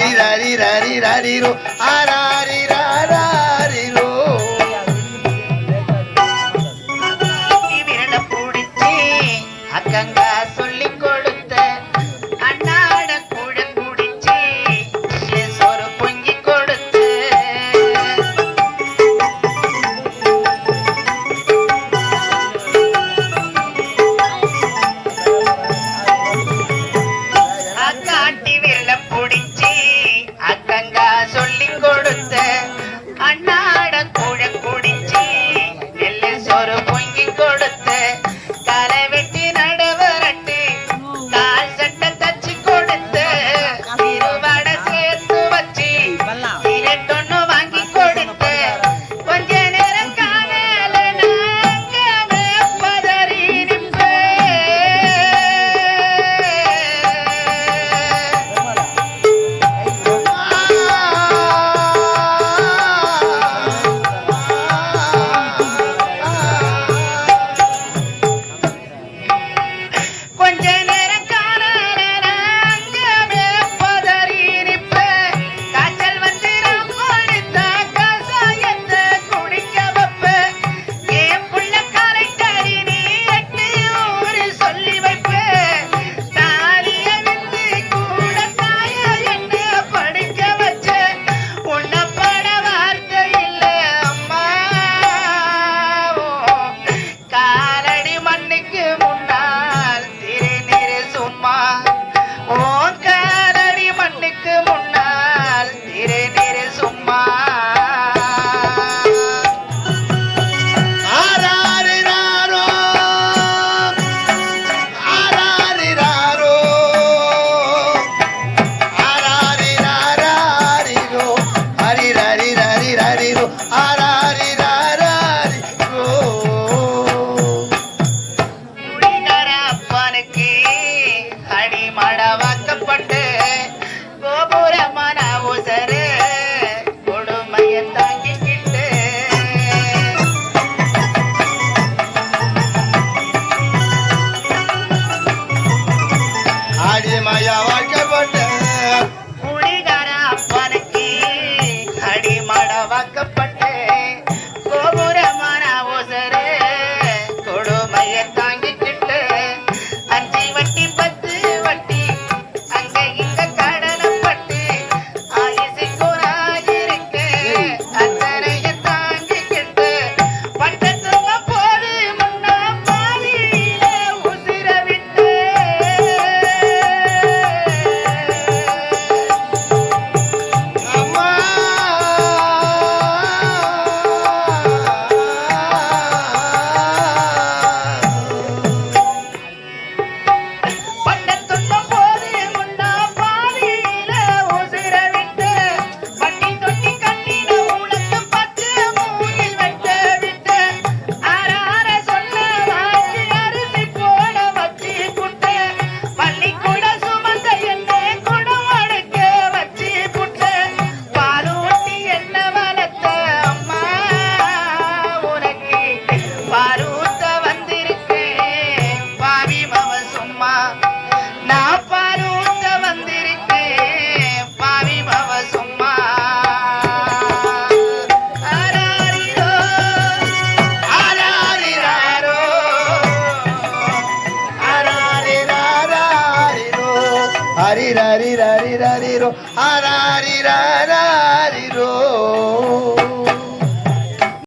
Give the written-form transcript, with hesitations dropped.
ஹரி ஹரி ஹரி ஹரிரோ ஹரி ஹரிரோ விரல பிடிச்சி அக்கங்க சொல்லி கொடுத்த அண்ணாட கூட குடிச்சு சோறு பொங்கி கொடுத்து அக்காட்டி விரல பிடிச்சி அக்கங்க சொல்லி கொடுத்த அண்ணாட கூட குடிச்சு நெல்லு சோறு பொங்கி கொடுத்து களை வெட்டி நடவரட்டு கால் சட்டை தச்சு கொடுத்து திருவடை சேர்த்து வச்சு சீரட்டொன்னு வாங்கி கொடுத்து கொஞ்ச நேரம் காணல நாங்க பதறி கொஞ்ச நேரம் காணல நாங்க பதறி காய்ச்சல் வந்து கொடுத்த கசாயத்தை குடிக்க வைப்ப என் புள்ள காலை தடி நீ எட்டு ஊரு சொல்லி வைப்ப தாலிய வித்து கூட தாய என்ன படிக்க வச்ச உன்னை பட வார்த்தை இல்ல அம்மா காலடி மண்ணுக்கு முன்னால் திருநீரு சும்மா ஓ காலடி மண்ணுக்கு முன்னால் திருநீரு சும்மா ஆராரிராரோ ஆராரிராரோ ஆராரிராரிரோ ஹரி ஹரி ஹரி ஹரிரோ ஆராரிராரிரோ குடிகார அப்பனுக்கு அடிமட வாக்கப்பட்டு கோபுரமான உசரு கொடுமையை தாங்கிக்கிட்டு ஆடிமயா வாழ்க்கப்பட்ட குடிகார அப்பனுக்கு அடிமட வாக்கப்பட்டு கோபுரமான உசரு கொடுமையை தாங்கிக்கிட்டு 5 வட்டி 10 வட்டி அங்க இங்க கடனப்பட்டு ஆயுசுக்குறாயிருக்கு அத்தனைய தாங்கிக்கிட்டு பட்டத்துவ போது முன்னா பாதியில உசிர விட்டு அம்மா பட்டத்துவ போது முன்னா பாதியில உசிர விட்டு பட்டி தொட்டி கண்ணின உலக்கு பச்சை மூங்கில் வெட்ட விட்டு ஆறார சொல்ல வாங்கி அரிசி போட வச்சு புட்டு பள்ளிக்கூட சுமந்த என்ன குடம் அடக்க வச்சு புட்டு பாலூட்டி என்ன வளர்த்த அம்மா உனக்கு பாலூத்த வந்திருக்கேன் பாவி மவ சும்மா நான் பாலூத்த வந்திருக்கேன் பாவி மவ சும்மா ஆராரிரோ ஆராரிராரோ ஆராரிராரிரோ ஹரி ஹரி ஹரி ஹரிரோ ஆராரிராரோ